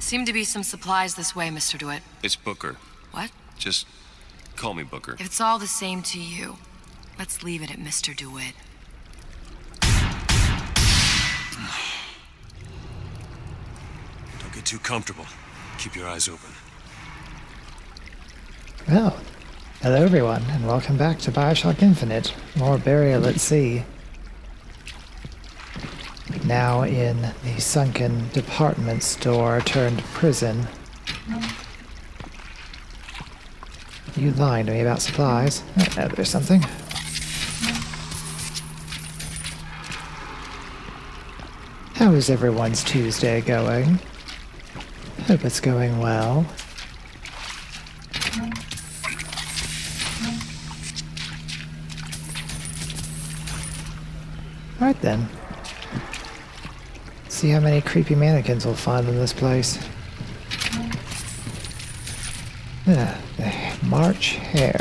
Seem to be some supplies this way, Mr. DeWitt. It's Booker. What? Just call me Booker. If it's all the same to you, let's leave it at Mr. DeWitt. Don't get too comfortable. Keep your eyes open. Well, hello everyone, and welcome back to Bioshock Infinite. More burial at sea. Now in the sunken department store turned prison. You lied to me about supplies. Oh, there's something. How is everyone's Tuesday going? Hope it's going well. Alright then. See how many creepy mannequins we'll find in this place. March Hare.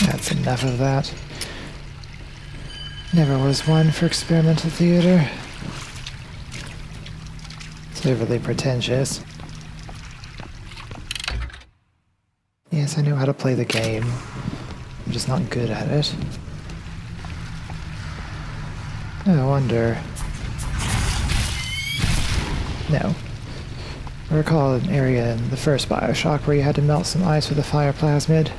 That's enough of that. Never was one for experimental theater. It's overly pretentious. Yes, I know how to play the game. I'm just not good at it. I wonder... No. I recall an area in the first Bioshock where you had to melt some ice with a fire plasmid.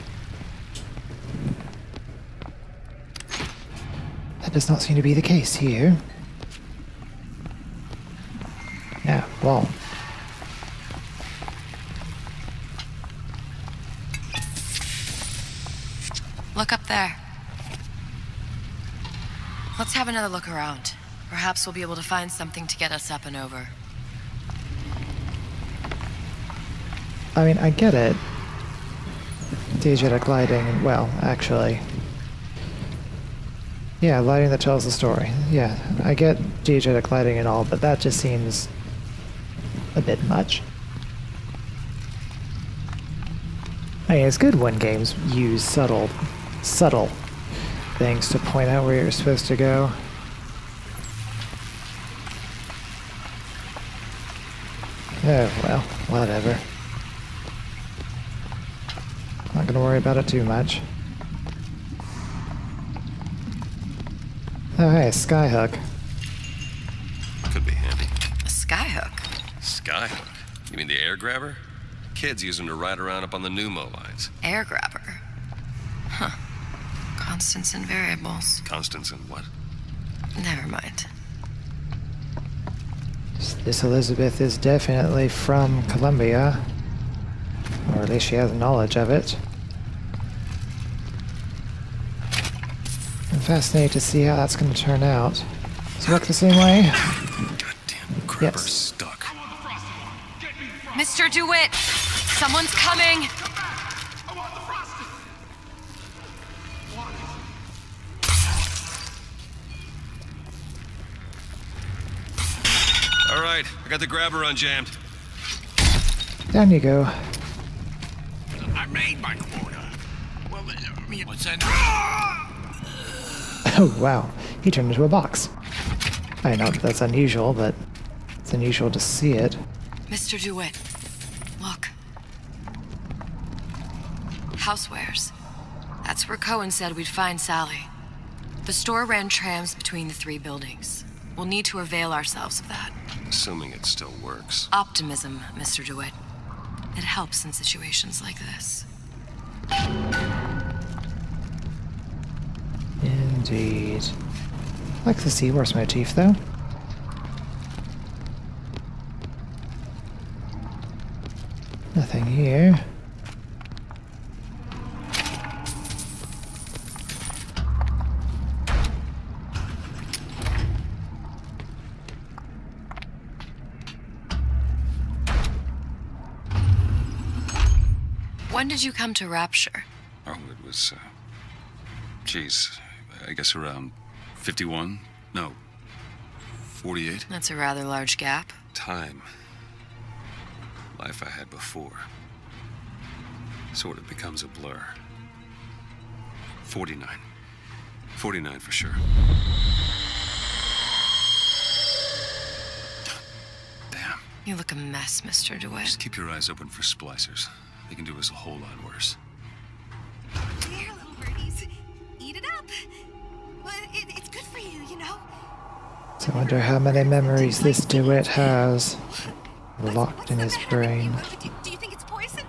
That does not seem to be the case here. Yeah, wall. Look up there. Let's have another look around. Perhaps we'll be able to find something to get us up and over. I mean, I get it. Diegetic lighting, well, actually. Yeah, lighting that tells the story. Yeah, I get diegetic lighting and all, but that just seems a bit much. I mean, it's good when games use subtle things to point out where you're supposed to go. Oh, well, whatever. Not gonna worry about it too much. Oh, hey, skyhook. Could be handy. A skyhook? Skyhook? You mean the air grabber? Kids use them to ride around up on the pneumo lines. Air grabber? Huh. Constants and variables. Constants and what? Never mind. This Elizabeth is definitely from Columbia. Or at least she has knowledge of it. I'm fascinated to see how that's going to turn out. Does it work the same way? Goddamn grabber's Yes. stuck. Mr. DeWitt! Someone's coming! All right, I got the grabber unjammed. Down you go. I made my quota. Well, I mean, what's that? Oh, wow. He turned into a box. I know that's unusual, but it's unusual to see it. Mr. DeWitt, look. Housewares. That's where Cohen said we'd find Sally. The store ran trams between the three buildings. We'll need to avail ourselves of that. Assuming it still works. Optimism, Mr. DeWitt. It helps in situations like this. Indeed. I like the seahorse motif, though. Nothing here. When did you come to Rapture? Oh, it was, geez, I guess around 51? No, 48? That's a rather large gap. Time. Life I had before. sort of becomes a blur. 49. 49 for sure. Damn. You look a mess, Mr. DeWitt. Just keep your eyes open for splicers. They can do us a whole lot worse. Here, little birdies. Eat it up. Well, it's good for you, you know. So I wonder how many memories this DeWitt has locked in his brain. Do you think it's poison?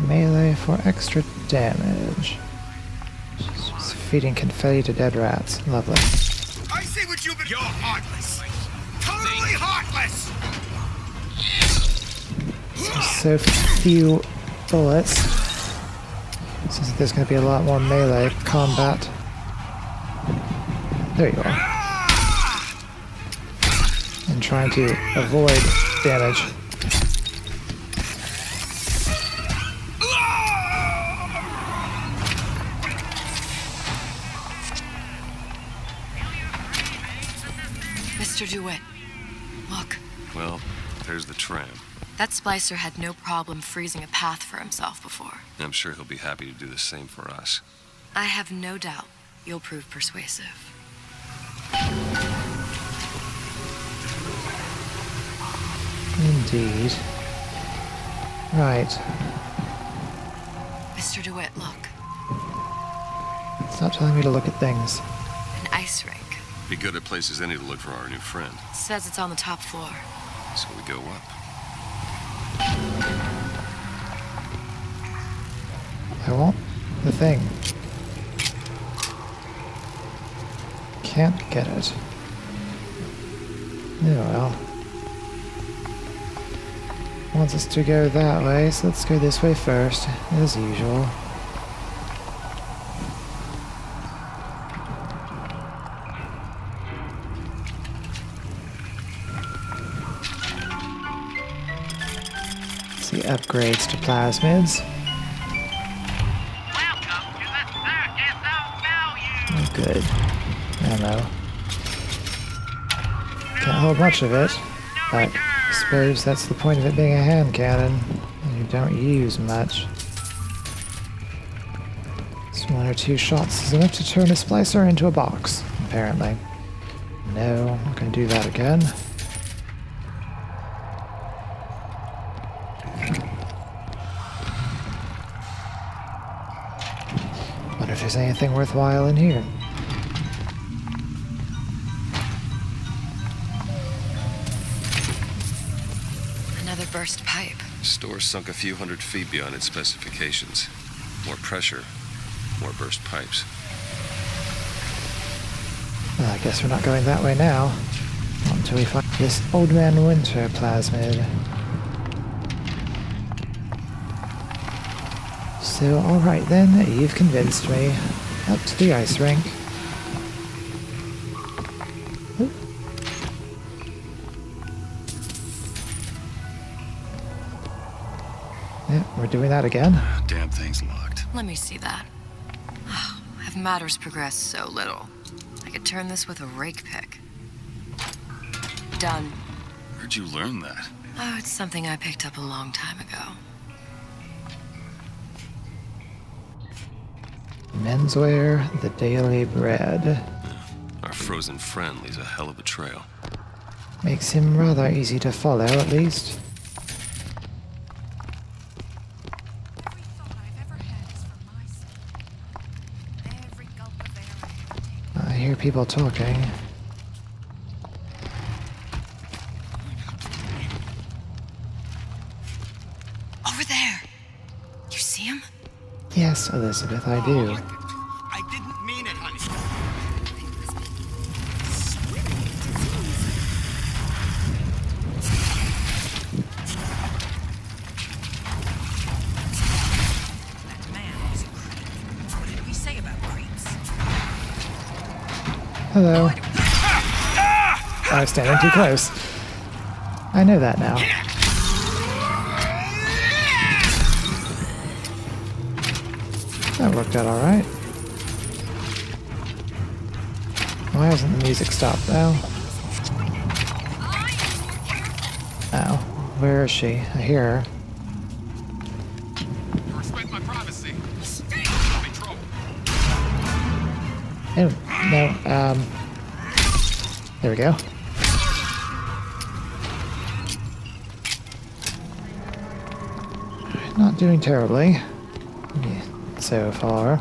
Melee for extra damage. Just feeding confetti to dead rats. Lovely. I see what you've been. You're heartless. Totally heartless. So few bullets. Seems like there's going to be a lot more melee combat. There you are. And trying to avoid damage. Mr. DeWitt, look. Well, there's the tram. That splicer had no problem freezing a path for himself before. I'm sure he'll be happy to do the same for us. I have no doubt you'll prove persuasive. Indeed. Right. Mr. DeWitt, look. Stop telling me to look at things. An ice rink. Be good at places any to look for our new friend. Says it's on the top floor. So we go up. I want the thing. Can't get it. Oh well. Wants us to go that way, so let's go this way first, as usual. See upgrades to plasmids. Welcome to the circus of value. Oh, good. Ammo. Can't hold much of it, but I suppose that's the point of it being a hand cannon. You don't use much. Just one or two shots is enough to turn a splicer into a box, apparently. No, I'm not going to do that again. Wonder if there's anything worthwhile in here. Another burst pipe. Store sunk a few hundred feet beyond its specifications. More pressure, more burst pipes. Well, I guess we're not going that way now. Not until we find this Old Man Winter plasmid. So, alright then, you've convinced me. Up to the ice rink. Oop. Yeah, we're doing that again. Damn thing's locked. Let me see that. Oh, have matters progressed so little? I could turn this with a rake pick. Done. Where'd you learn that? Oh, it's something I picked up a long time ago. Menswear, the daily bread. Our frozen friend leaves a hell of a trail. Makes him rather easy to follow, at least. Every thought I've ever had is for my sake. Every gulp of air I ever take. I hear people talking. Over there! You see him? Yes, Elizabeth, I do. I didn't mean it, honey. That man was a creep. What did we say about creeps? Hello. I was standing too close. I know that now. That worked out alright. Why hasn't the music stopped though? Where is she? I hear her. You respect my privacy. I'm in trouble. Oh, no, there we go. Not doing terribly so far.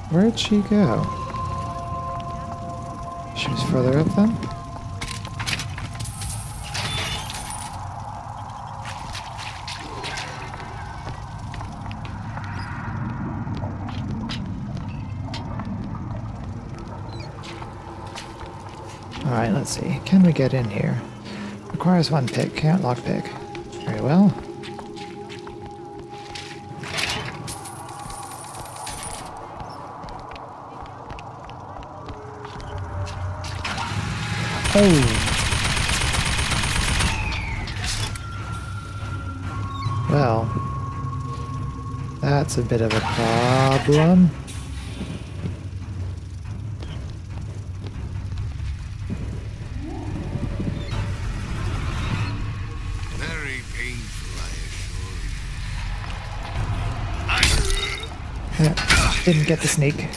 Where'd she go? She was further up then? Alright, let's see. Can we get in here? Requires one pick, can't lockpick. Very well. Oh! Well, that's a bit of a problem. Very painful, I assure you. Didn't get the sneak.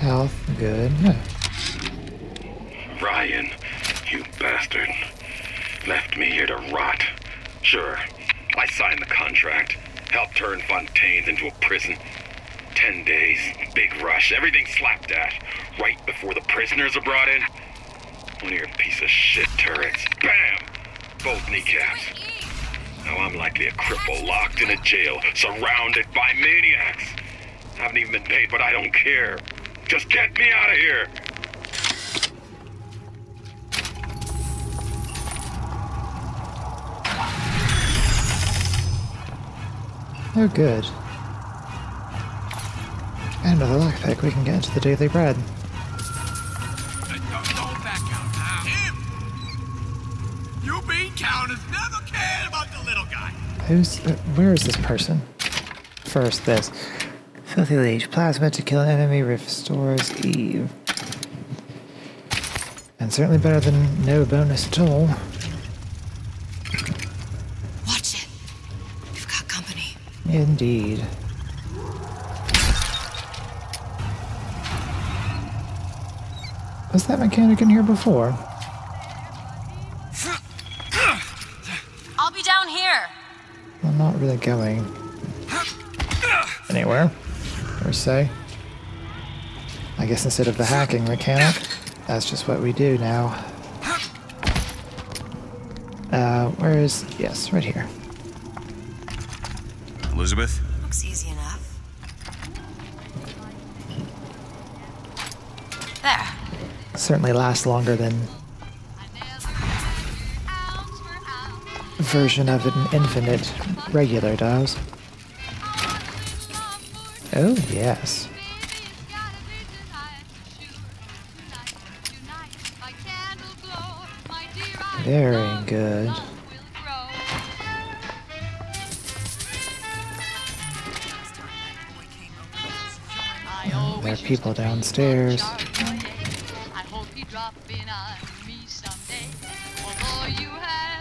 Health, good. Ryan, you bastard. Left me here to rot. Sure, I signed the contract. Helped turn Fontaine into a prison. 10 days, big rush, everything slapdash. Right before the prisoners are brought in. One of your piece of shit turrets. Bam! Both kneecaps. Now I'm likely a cripple locked in a jail, surrounded by maniacs. Haven't even been paid, but I don't care. Just get me out of here! Oh, good. And another lockpick, we can get into the daily bread. Don't back out now. Him! You bean counters never cared about the little guy. Where is this person? First, this. Filthy Leech. Plasma to kill an enemy restores Eve. And certainly better than no bonus at all. Watch it. We've got company. Indeed. Was that mechanic in here before? I'll be down here. I'm not really going anywhere, per se. I guess instead of the hacking mechanic, that's just what we do now. Where is... Yes, right here. Elizabeth? Looks easy enough. There. Certainly lasts longer than version of an infinite regular does. Oh, yes. Very good. There are people downstairs.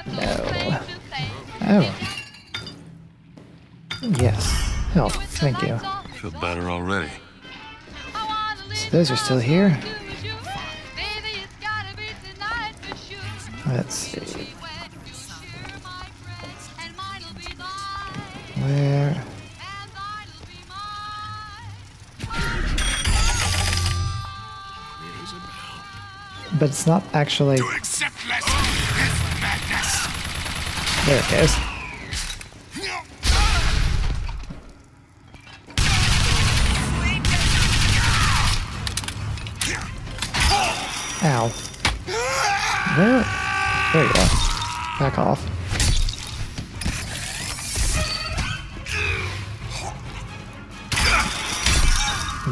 No. Oh. Yes. Help. Thank you. Feel better already. So those are still here. Let's see. Where? But it's not actually... To accept less is madness. There it goes. Ow. Where? There you go. Back off.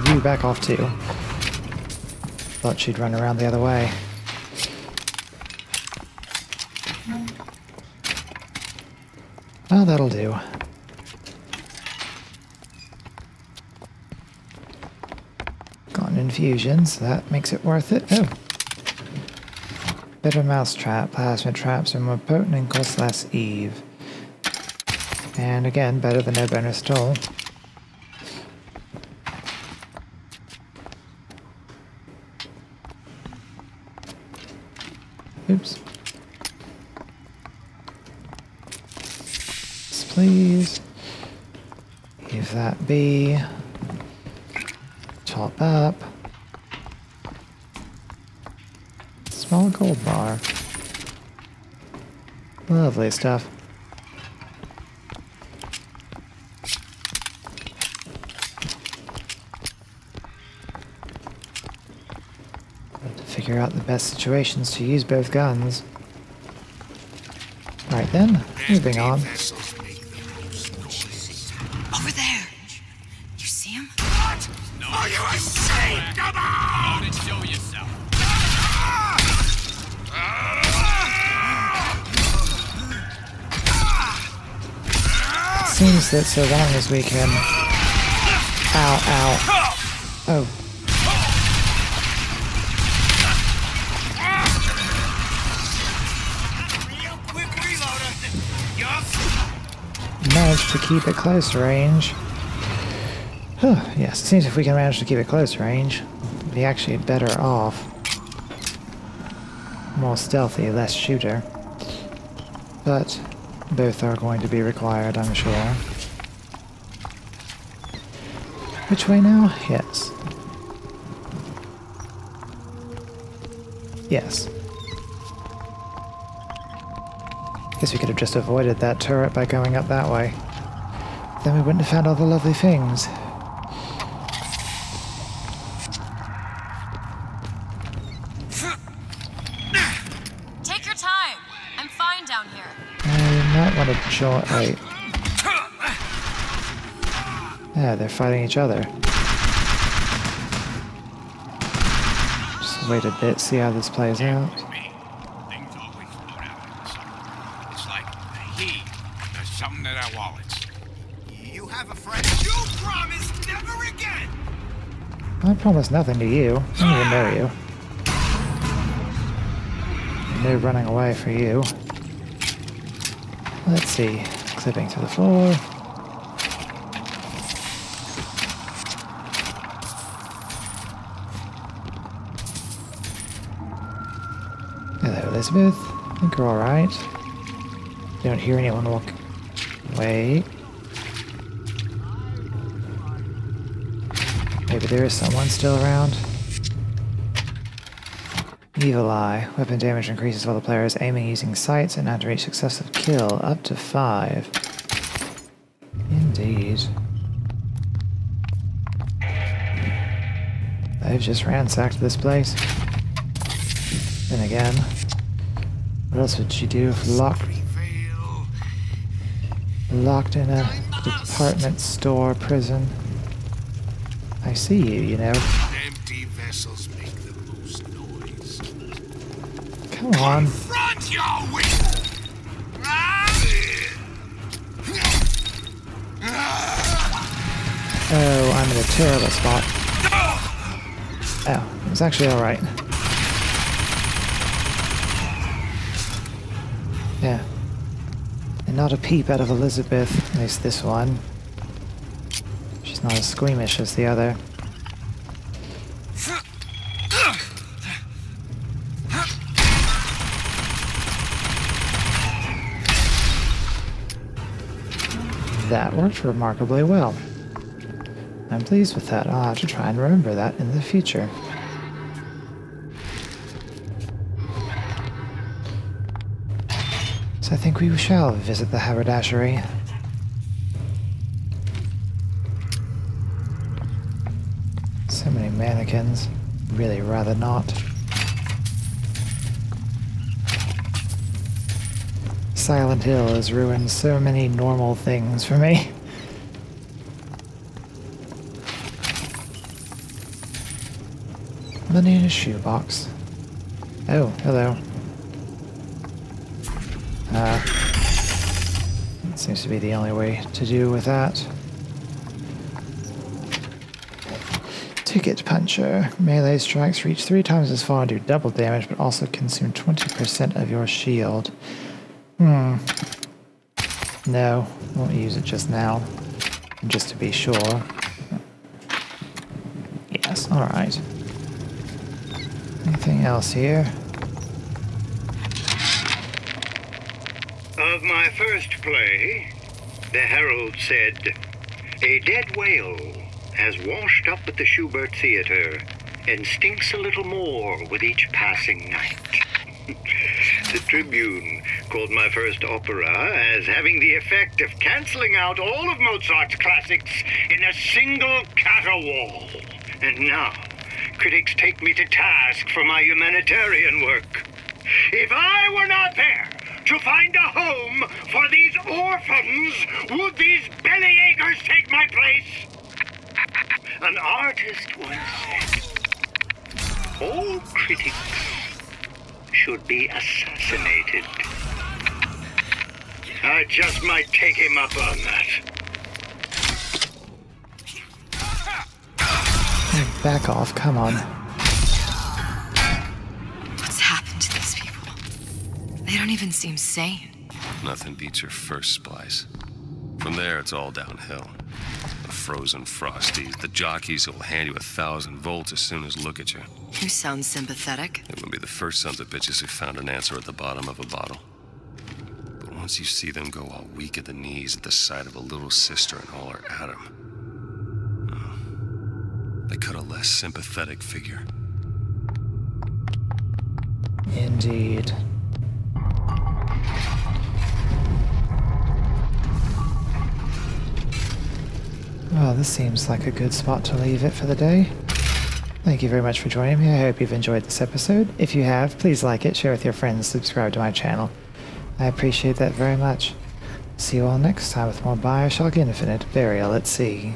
You back off too. Thought she'd run around the other way. Well, that'll do. Got an infusion, so that makes it worth it. Oh! Better mousetrap. Plasmid traps are more potent and cost less Eve. And again, better than no bonus at all. Oops. Yes, please. Leave that be. Top up. Small gold bar. Lovely stuff. Figure out the best situations to use both guns. Right then, moving on. Over there. You see him? What? No, are you insane? Come on! Go and show yourself. Seems that so long as we can... Ow, ow. Oh. Managed to keep it close range. Yes, it seems if we can manage to keep it close range, we'll be actually better off. More stealthy, less shooter. But both are going to be required, I'm sure. Which way now? Yes. Yes. Guess we could have just avoided that turret by going up that way. Then we wouldn't have found all the lovely things. Take your time. I'm fine down here. I might want to join... Wait. Yeah, they're fighting each other. Just wait a bit, see how this plays out. Things always slow down in the summer. It's like the heat. There's something in our wallets. You have a friend. You promise never again! I promise nothing to you. I don't even know you. No running away for you. Let's see. Clipping to the floor. Hello, Elizabeth. I think we're alright. Don't hear anyone walk. Wait. Maybe there is someone still around. Evil Eye. Weapon damage increases while the player is aiming using sights and not to reach successive kill. Up to 5. Indeed. I've just ransacked this place. Then again, what else would you do if locked in a department store prison? I see you, you know. Empty vessels make the most noise. Come on. Front your wings! Oh, I'm in a terrible spot. Oh, it was actually alright. Yeah. And not a peep out of Elizabeth, at least this one. She's not as squeamish as the other. That worked remarkably well. I'm pleased with that. I'll have to try and remember that in the future. So I think we shall visit the haberdashery. So many mannequins. Really rather not. Silent Hill has ruined so many normal things for me. Money in a shoebox. Oh, hello. Let's seems to be the only way to do with that. Ticket Puncher. Melee strikes reach 3 times as far and do double damage, but also consume 20% of your shield. No, won't use it just now. Just to be sure. Yes, alright. Anything else here? Of my first play, the Herald said, "A dead whale has washed up at the Schubert Theater and stinks a little more with each passing night." The Tribune called my first opera as having the effect of canceling out all of Mozart's classics in a single caterwaul. And now, critics take me to task for my humanitarian work. If I were not there to find a home for these orphans, would these bellyachers take my place? An artist once said, "All critics should be assassinated." I just might take him up on that. Back off, come on. What's happened to these people? They don't even seem sane. Nothing beats your first splice. From there, it's all downhill. The frozen frosties, the jockeys who will hand you 1,000 volts as soon as look at you. You sound sympathetic. They wouldn't be the first sons of bitches who found an answer at the bottom of a bottle. But once you see them go all weak at the knees at the sight of a little sister and all her atom, they cut a less sympathetic figure. Indeed. Well, this seems like a good spot to leave it for the day. Thank you very much for joining me. I hope you've enjoyed this episode. If you have, please like it, share with your friends, subscribe to my channel. I appreciate that very much. See you all next time with more Bioshock Infinite Burial at Sea.